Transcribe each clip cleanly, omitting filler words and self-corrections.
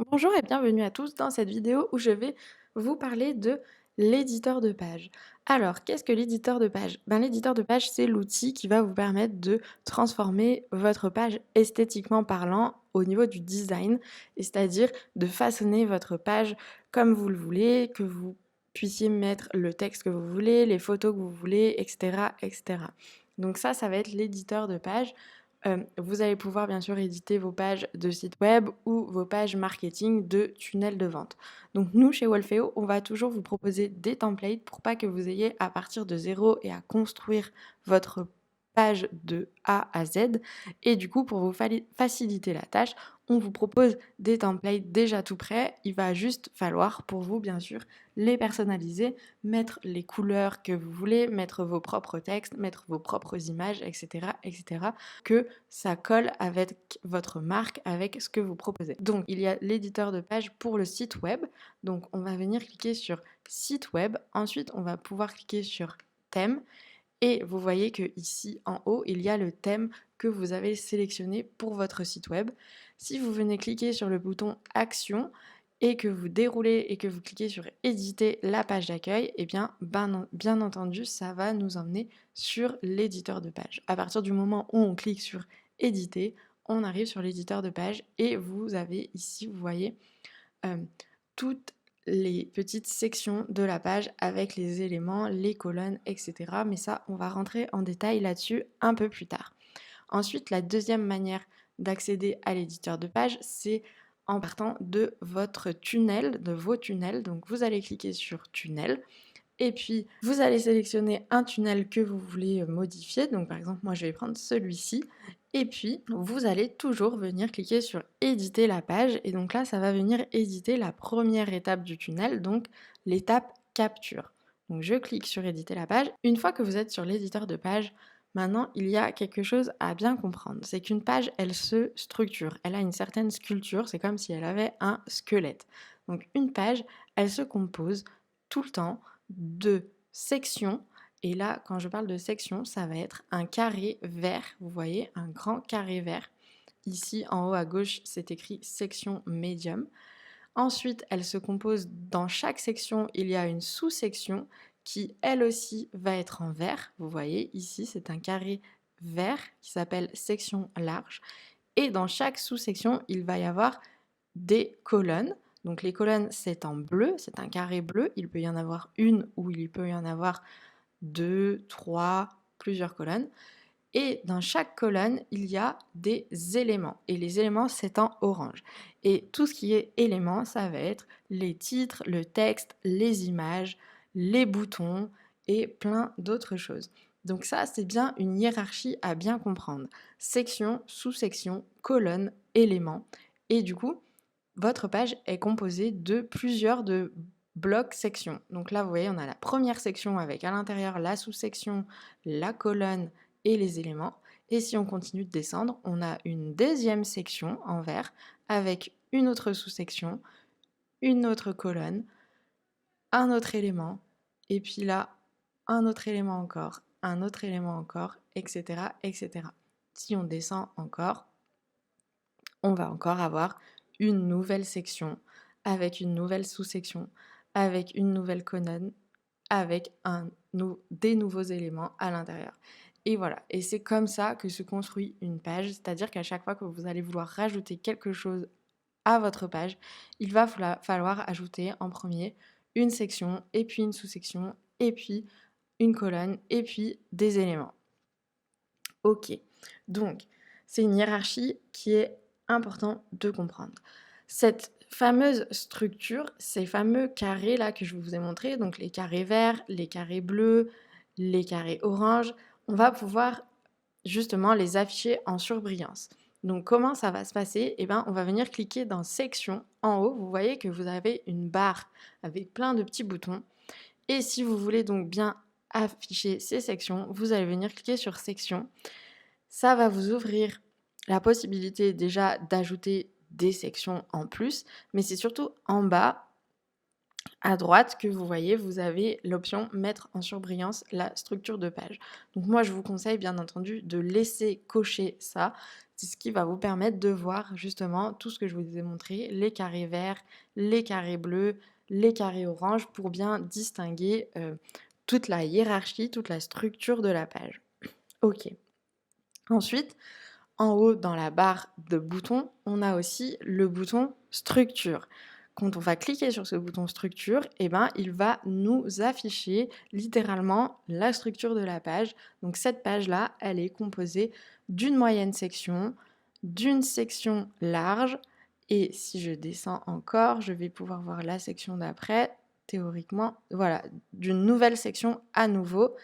Bonjour et bienvenue à tous dans cette vidéo où je vais vous parler de l'éditeur de page. Alors, qu'est-ce que l'éditeur de page? L'éditeur de page, c'est l'outil qui va vous permettre de transformer votre page esthétiquement parlant au niveau du design, et c'est-à-dire de façonner votre page comme vous le voulez, que vous puissiez mettre le texte que vous voulez, les photos que vous voulez, etc., etc. Donc ça va être l'éditeur de page. Vous allez pouvoir bien sûr éditer vos pages de site web ou vos pages marketing de tunnels de vente. Donc nous, chez Wolfeo, on va toujours vous proposer des templates pour pas que vous ayez à partir de zéro et à construire votre page de A à Z. Et du coup, pour vous faciliter la tâche, on vous propose des templates déjà tout prêts. Il va juste falloir, pour vous bien sûr, les personnaliser, mettre les couleurs que vous voulez, mettre vos propres textes, mettre vos propres images, etc., etc., que ça colle avec votre marque, avec ce que vous proposez. Donc, il y a l'éditeur de page pour le site web. Donc, on va venir cliquer sur site web. Ensuite, on va pouvoir cliquer sur thème. Et vous voyez que ici en haut, il y a le thème que vous avez sélectionné pour votre site web. Si vous venez cliquer sur le bouton Action et que vous déroulez et que vous cliquez sur Éditer la page d'accueil, eh bien entendu, ça va nous emmener sur l'éditeur de page. À partir du moment où on clique sur Éditer, on arrive sur l'éditeur de page et vous avez ici, vous voyez, euh, toutes les petites sections de la page avec les éléments, les colonnes, etc. Mais ça, on va rentrer en détail là-dessus un peu plus tard. Ensuite, la deuxième manière d'accéder à l'éditeur de page, c'est en partant de votre tunnel, de vos tunnels. Donc vous allez cliquer sur tunnel. Et puis, vous allez sélectionner un tunnel que vous voulez modifier. Donc, par exemple, moi, je vais prendre celui-ci. Et puis, vous allez toujours venir cliquer sur éditer la page. Et donc là, ça va venir éditer la première étape du tunnel, donc l'étape capture. Donc, je clique sur éditer la page. Une fois que vous êtes sur l'éditeur de page, maintenant, il y a quelque chose à bien comprendre. C'est qu'une page, elle se structure. Elle a une certaine sculpture. C'est comme si elle avait un squelette. Donc, une page, elle se compose tout le temps de sections. Et là, quand je parle de section, ça va être un carré vert. Vous voyez, un grand carré vert. Ici, en haut à gauche, c'est écrit section médium. Ensuite, elle se compose, dans chaque section, il y a une sous-section qui, elle aussi, va être en vert. Vous voyez, ici, c'est un carré vert qui s'appelle section large. Et dans chaque sous-section, il va y avoir des colonnes. Donc les colonnes, c'est en bleu, c'est un carré bleu. Il peut y en avoir une ou il peut y en avoir deux, trois, plusieurs colonnes. Et dans chaque colonne, il y a des éléments. Et les éléments, c'est en orange. Et tout ce qui est éléments, ça va être les titres, le texte, les images, les boutons et plein d'autres choses. Donc ça, c'est bien une hiérarchie à bien comprendre. Section, sous-section, colonne, éléments. Et du coup, votre page est composée de plusieurs de blocs sections. Donc là, vous voyez, on a la première section avec à l'intérieur la sous-section, la colonne et les éléments. Et si on continue de descendre, on a une deuxième section en vert avec une autre sous-section, une autre colonne, un autre élément, et puis là, un autre élément encore, un autre élément encore, etc., etc. Si on descend encore, on va encore avoir une nouvelle section avec une nouvelle sous-section, avec une nouvelle colonne, avec des nouveaux éléments à l'intérieur. Et voilà, et c'est comme ça que se construit une page, c'est-à-dire qu'à chaque fois que vous allez vouloir rajouter quelque chose à votre page, il va falloir ajouter en premier une section, et puis une sous-section, et puis une colonne, et puis des éléments. Ok, donc c'est une hiérarchie qui est important de comprendre. Cette fameuse structure, ces fameux carrés là que je vous ai montrés, donc les carrés verts, les carrés bleus, les carrés orange, on va pouvoir justement les afficher en surbrillance. Donc comment ça va se passer? Eh bien, on va venir cliquer dans section en haut. Vous voyez que vous avez une barre avec plein de petits boutons. Et si vous voulez donc bien afficher ces sections, vous allez venir cliquer sur section. Ça va vous ouvrir la possibilité déjà d'ajouter des sections en plus, mais c'est surtout en bas à droite que vous voyez, vous avez l'option mettre en surbrillance la structure de page. Donc moi, je vous conseille bien entendu de laisser cocher ça. C'est ce qui va vous permettre de voir justement tout ce que je vous ai montré, les carrés verts, les carrés bleus, les carrés orange pour bien distinguer toute la hiérarchie, toute la structure de la page. Ok. Ensuite, en haut dans la barre de boutons, on a aussi le bouton structure. Quand on va cliquer sur ce bouton structure, eh ben, il va nous afficher littéralement la structure de la page. Donc cette page-là, elle est composée d'une moyenne section, d'une section large, et si je descends encore, je vais pouvoir voir la section d'après, théoriquement, voilà, d'une nouvelle section à nouveau,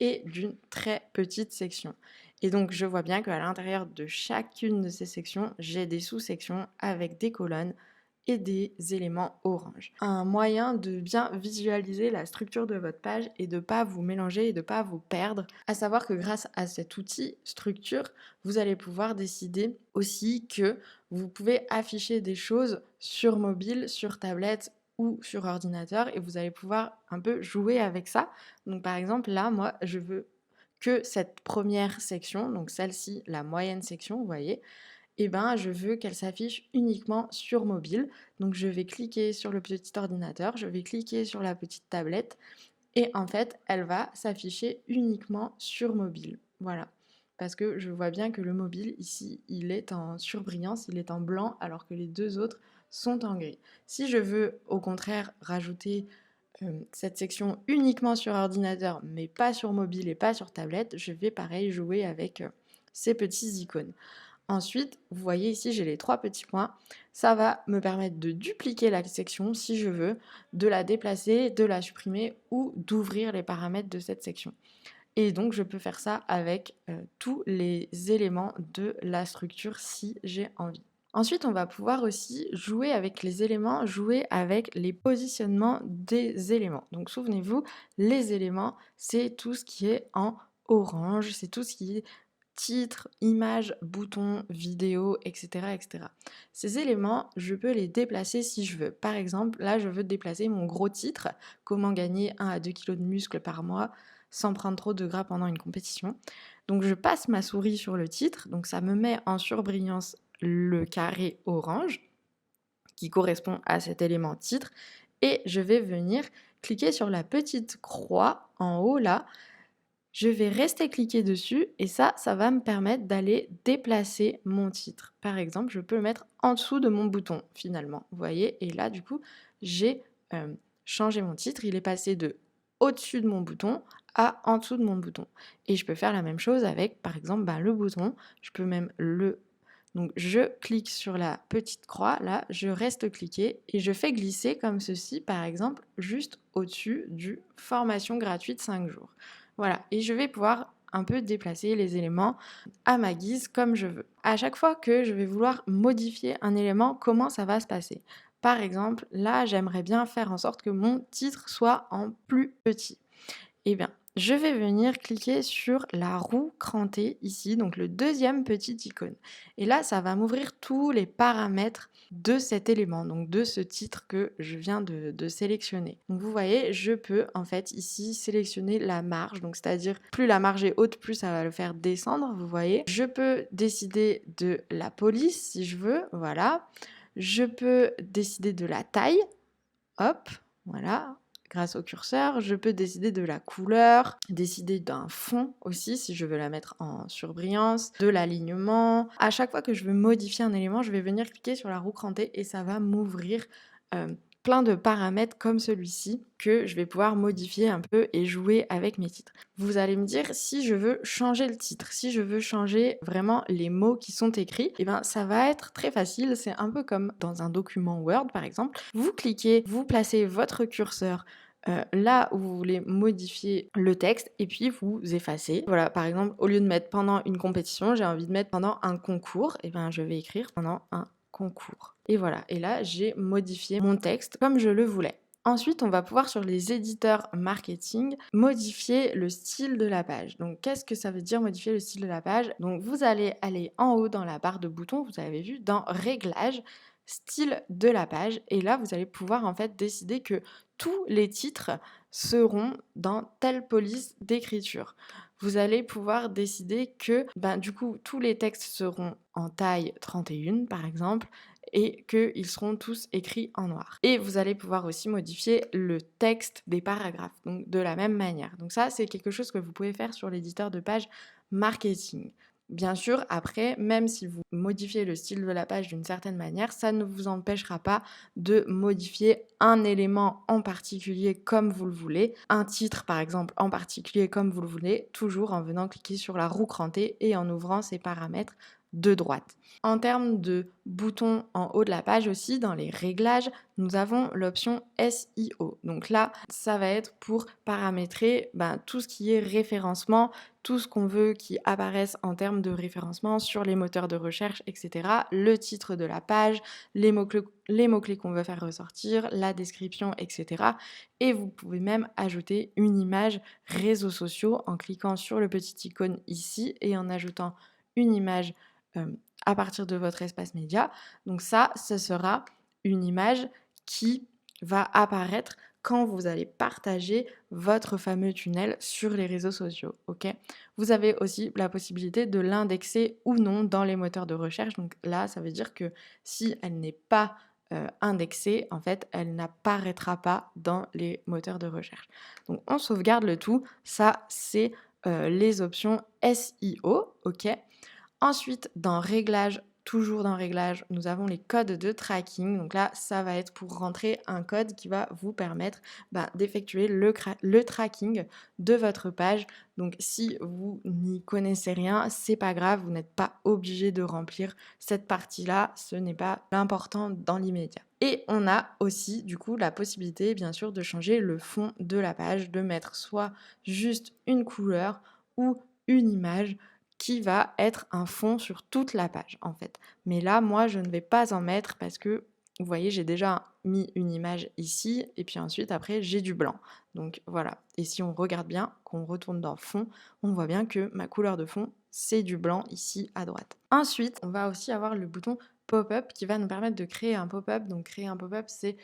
et d'une très petite section. Et donc, je vois bien qu'à l'intérieur de chacune de ces sections, j'ai des sous-sections avec des colonnes et des éléments orange. Un moyen de bien visualiser la structure de votre page et de ne pas vous mélanger et de ne pas vous perdre. À savoir que grâce à cet outil structure, vous allez pouvoir décider aussi que vous pouvez afficher des choses sur mobile, sur tablette ou sur ordinateur et vous allez pouvoir un peu jouer avec ça. Donc par exemple, là, moi, je veux que cette première section, donc celle-ci, la moyenne section, vous voyez, eh ben, je veux qu'elle s'affiche uniquement sur mobile. Donc je vais cliquer sur le petit ordinateur, je vais cliquer sur la petite tablette et en fait, elle va s'afficher uniquement sur mobile. Voilà. Parce que je vois bien que le mobile, ici, il est en surbrillance, il est en blanc, alors que les deux autres sont en gris. Si je veux, au contraire, rajouter cette section uniquement sur ordinateur, mais pas sur mobile et pas sur tablette, je vais pareil jouer avec ces petits icônes. Ensuite, vous voyez ici, j'ai les 3 petits points. Ça va me permettre de dupliquer la section si je veux, de la déplacer, de la supprimer ou d'ouvrir les paramètres de cette section. Et donc, je peux faire ça avec tous les éléments de la structure si j'ai envie. Ensuite, on va pouvoir aussi jouer avec les éléments, jouer avec les positionnements des éléments. Donc, souvenez-vous, les éléments, c'est tout ce qui est en orange, c'est tout ce qui est titre, image, bouton, vidéo, etc., etc. Ces éléments, je peux les déplacer si je veux. Par exemple, là, je veux déplacer mon gros titre, comment gagner 1 à 2 kg de muscle par mois sans prendre trop de gras pendant une compétition. Donc, je passe ma souris sur le titre, donc ça me met en surbrillance le carré orange qui correspond à cet élément titre et je vais venir cliquer sur la petite croix en haut là. Je vais rester cliquer dessus et ça va me permettre d'aller déplacer mon titre. Par exemple, je peux le mettre en dessous de mon bouton finalement, vous voyez. Et là, du coup, j'ai changé mon titre. Il est passé de au-dessus de mon bouton à en dessous de mon bouton. Et je peux faire la même chose avec, par exemple, le bouton. Je peux même le... Donc, je clique sur la petite croix, là, je reste cliquer et je fais glisser comme ceci, par exemple, juste au-dessus du formation gratuite 5 jours. Voilà, et je vais pouvoir un peu déplacer les éléments à ma guise comme je veux. À chaque fois que je vais vouloir modifier un élément, comment ça va se passer? Par exemple, là, j'aimerais bien faire en sorte que mon titre soit en plus petit. Eh bien, je vais venir cliquer sur la roue crantée ici, donc le deuxième petit icône. Et là, ça va m'ouvrir tous les paramètres de cet élément, donc de ce titre que je viens de sélectionner. Donc vous voyez, je peux en fait ici sélectionner la marge, donc c'est-à-dire plus la marge est haute, plus ça va le faire descendre, vous voyez. Je peux décider de la police si je veux, voilà. Je peux décider de la taille, hop, voilà, grâce au curseur. Je peux décider de la couleur, décider d'un fond aussi si je veux la mettre en surbrillance, de l'alignement. À chaque fois que je veux modifier un élément, je vais venir cliquer sur la roue crantée et ça va m'ouvrir plein de paramètres comme celui-ci que je vais pouvoir modifier un peu et jouer avec mes titres. Vous allez me dire si je veux changer le titre, si je veux changer vraiment les mots qui sont écrits, et ben ça va être très facile, c'est un peu comme dans un document Word par exemple. Vous cliquez, vous placez votre curseur là où vous voulez modifier le texte et puis vous effacez. Voilà, par exemple, au lieu de mettre pendant une compétition, j'ai envie de mettre pendant un concours, et ben je vais écrire pendant un concours. Et voilà, et là j'ai modifié mon texte comme je le voulais. Ensuite, on va pouvoir sur les éditeurs marketing modifier le style de la page. Donc, qu'est-ce que ça veut dire modifier le style de la page? Donc, vous allez aller en haut dans la barre de boutons, vous avez vu, dans Réglages, style de la page et là, vous allez pouvoir en fait décider que tous les titres seront dans telle police d'écriture. Vous allez pouvoir décider que, ben, du coup, tous les textes seront en taille 31 par exemple et qu'ils seront tous écrits en noir. Et vous allez pouvoir aussi modifier le texte des paragraphes, donc de la même manière. Donc ça, c'est quelque chose que vous pouvez faire sur l'éditeur de page marketing. Bien sûr, après, même si vous modifiez le style de la page d'une certaine manière, ça ne vous empêchera pas de modifier un élément en particulier comme vous le voulez, un titre par exemple en particulier comme vous le voulez, toujours en venant cliquer sur la roue crantée et en ouvrant ces paramètres de droite. En termes de boutons en haut de la page aussi, dans les réglages, nous avons l'option SEO. Donc là, ça va être pour paramétrer tout ce qui est référencement, tout ce qu'on veut qui apparaisse en termes de référencement sur les moteurs de recherche, etc. Le titre de la page, les mots-clés qu'on veut faire ressortir, la description, etc. Et vous pouvez même ajouter une image réseaux sociaux en cliquant sur le petit icône ici et en ajoutant une image à partir de votre espace média. Donc ça, ce sera une image qui va apparaître quand vous allez partager votre fameux tunnel sur les réseaux sociaux. Ok, vous avez aussi la possibilité de l'indexer ou non dans les moteurs de recherche. Donc là, ça veut dire que si elle n'est pas indexée, en fait, elle n'apparaîtra pas dans les moteurs de recherche. Donc on sauvegarde le tout. Ça, c'est les options SEO. Ok. Ensuite, dans Réglages, toujours dans Réglages, nous avons les codes de tracking. Donc là, ça va être pour rentrer un code qui va vous permettre d'effectuer le tracking de votre page. Donc si vous n'y connaissez rien, c'est pas grave, vous n'êtes pas obligé de remplir cette partie-là, ce n'est pas l'important dans l'immédiat. Et on a aussi du coup la possibilité bien sûr de changer le fond de la page, de mettre soit juste une couleur ou une image qui va être un fond sur toute la page en fait. Mais là, moi, je ne vais pas en mettre parce que, vous voyez, j'ai déjà mis une image ici et puis ensuite, après, j'ai du blanc. Donc voilà. Et si on regarde bien, qu'on retourne dans fond, on voit bien que ma couleur de fond, c'est du blanc ici à droite. Ensuite, on va aussi avoir le bouton pop-up qui va nous permettre de créer un pop-up. Donc créer un pop-up, c'est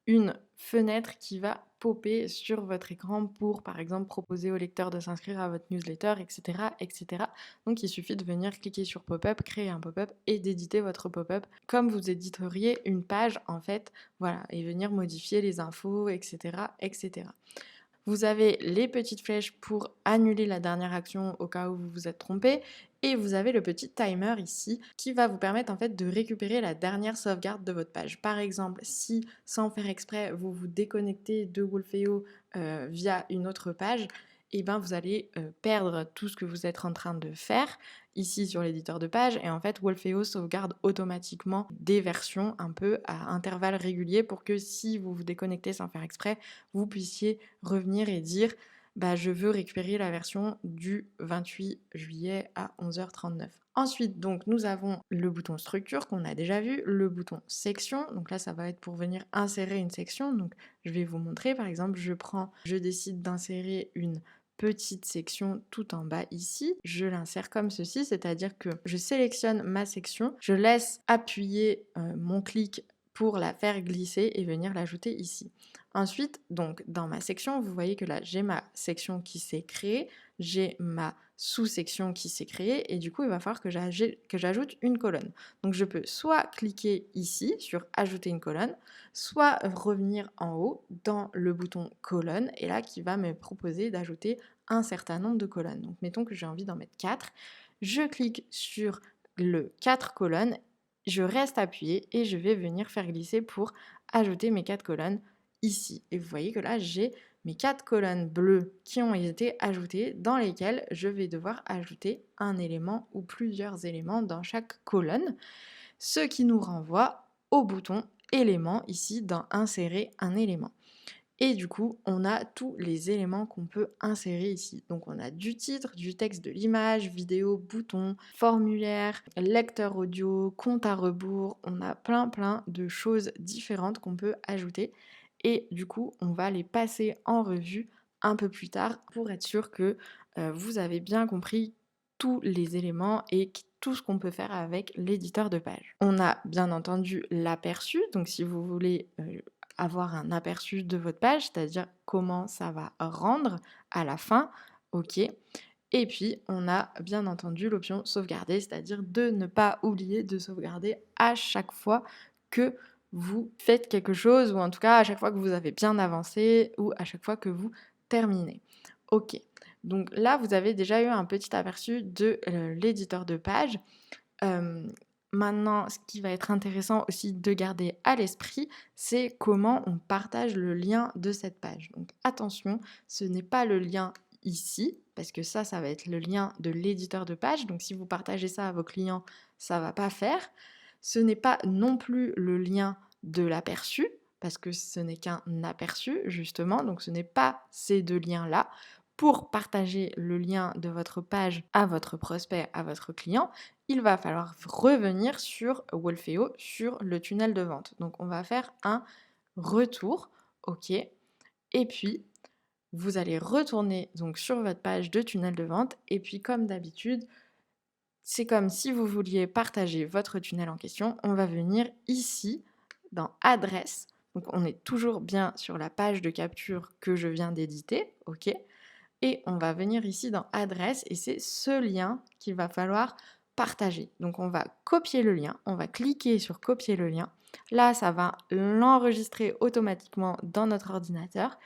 une fenêtre qui va popper sur votre écran pour, par exemple, proposer au lecteur de s'inscrire à votre newsletter, etc., etc. Donc, il suffit de venir cliquer sur pop-up, créer un pop-up et d'éditer votre pop-up comme vous éditeriez une page, en fait, voilà, et venir modifier les infos, etc., etc. Vous avez les petites flèches pour annuler la dernière action au cas où vous vous êtes trompé. Et vous avez le petit timer ici qui va vous permettre en fait de récupérer la dernière sauvegarde de votre page. Par exemple, si sans faire exprès vous vous déconnectez de Wolfeo via une autre page, et ben vous allez perdre tout ce que vous êtes en train de faire ici sur l'éditeur de page et en fait Wolfeo sauvegarde automatiquement des versions un peu à intervalles réguliers pour que si vous vous déconnectez sans faire exprès, vous puissiez revenir et dire je veux récupérer la version du 28 juillet à 11h39. Ensuite, donc, nous avons le bouton structure qu'on a déjà vu, le bouton section. Donc là, ça va être pour venir insérer une section. Donc, je vais vous montrer. Par exemple, je décide d'insérer une petite section tout en bas ici. Je l'insère comme ceci, c'est-à-dire que je sélectionne ma section, je laisse appuyer mon clic pour la faire glisser et venir l'ajouter ici. Ensuite, donc dans ma section, vous voyez que là, j'ai ma section qui s'est créée, j'ai ma sous-section qui s'est créée et du coup, il va falloir que j'ajoute une colonne. Donc je peux soit cliquer ici sur ajouter une colonne, soit revenir en haut dans le bouton colonne et là qui va me proposer d'ajouter un certain nombre de colonnes. Donc mettons que j'ai envie d'en mettre 4. Je clique sur le 4 colonnes, je reste appuyé et je vais venir faire glisser pour ajouter mes 4 colonnes ici. Et vous voyez que là, j'ai mes 4 colonnes bleues qui ont été ajoutées dans lesquelles je vais devoir ajouter un élément ou plusieurs éléments dans chaque colonne, ce qui nous renvoie au bouton élément ici dans insérer un élément. Et du coup, on a tous les éléments qu'on peut insérer ici. Donc on a du titre, du texte, de l'image, vidéo, bouton, formulaire, lecteur audio, compte à rebours. On a plein de choses différentes qu'on peut ajouter. Et du coup, on va les passer en revue un peu plus tard pour être sûr que vous avez bien compris tous les éléments et tout ce qu'on peut faire avec l'éditeur de page. On a bien entendu l'aperçu, donc si vous voulez avoir un aperçu de votre page, c'est-à-dire comment ça va rendre à la fin, ok. Et puis, on a bien entendu l'option sauvegarder, c'est-à-dire de ne pas oublier de sauvegarder à chaque fois que vous faites quelque chose, ou en tout cas à chaque fois que vous avez bien avancé, ou à chaque fois que vous terminez. Ok, donc là, vous avez déjà eu un petit aperçu de l'éditeur de page. Euh, Maintenant, ce qui va être intéressant aussi de garder à l'esprit, c'est comment on partage le lien de cette page. Donc attention, ce n'est pas le lien ici, parce que ça va être le lien de l'éditeur de page. Donc si vous partagez ça à vos clients, ça ne va pas faire. Ce n'est pas non plus le lien de l'aperçu, parce que ce n'est qu'un aperçu, justement. Donc ce n'est pas ces deux liens-là. Pour partager le lien de votre page à votre prospect, à votre client, il va falloir revenir sur Wolfeo, sur le tunnel de vente. Donc on va faire un retour, ok, et puis vous allez retourner donc sur votre page de tunnel de vente, et puis comme d'habitude, c'est comme si vous vouliez partager votre tunnel en question, on va venir ici dans adresse, donc on est toujours bien sur la page de capture que je viens d'éditer, ok, et on va venir ici dans adresse et c'est ce lien qu'il va falloir partager. Donc on va copier le lien, on va cliquer sur copier le lien. Là, ça va l'enregistrer automatiquement dans notre ordinateur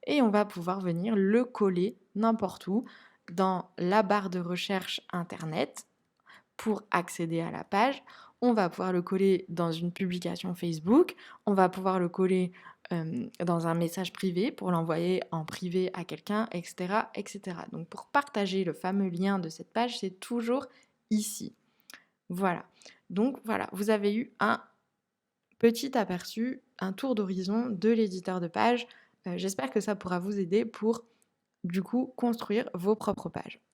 et on va pouvoir venir le coller n'importe où dans la barre de recherche internet pour accéder à la page. On va pouvoir le coller dans une publication Facebook, on va pouvoir le coller dans un message privé pour l'envoyer en privé à quelqu'un, etc., etc. Donc pour partager le fameux lien de cette page, c'est toujours ici. Voilà. Donc voilà, vous avez eu un petit aperçu, un tour d'horizon de l'éditeur de page. J'espère que ça pourra vous aider pour, du coup, construire vos propres pages.